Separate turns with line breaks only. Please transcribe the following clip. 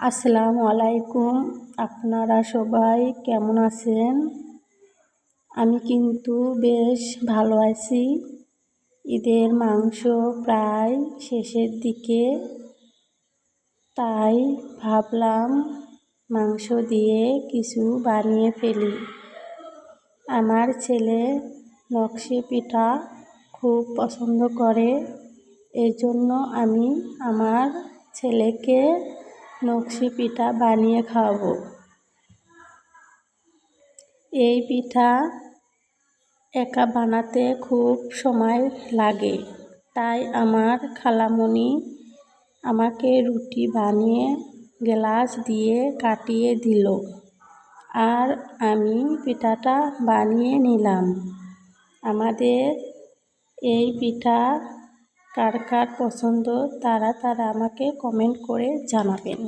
আসসালামু আলাইকুম। আপনারা সবাই কেমন আছেন? আমি কিন্তু বেশ ভালো আছি। ঈদের মাংস প্রায় শেষের দিকে, তাই ভাবলাম মাংস দিয়ে কিছু বানিয়ে ফেলি। আমার ছেলে নকশি পিঠা খুব পছন্দ করে, এজন্য আমি আমার ছেলেকে নকশি পিঠা বানিয়ে খাওয়াবো। এই পিঠা একা বানাতে খুব সময় লাগে, তাই আমার খালামণি আমাকে রুটি বানিয়ে গ্লাস দিয়ে কাটিয়ে দিল, আর আমি পিঠাটা বানিয়ে নিলাম। আমাদের এই পিঠা কার কার পছন্দ তারা আমাকে কমেন্ট করে জানাবেন।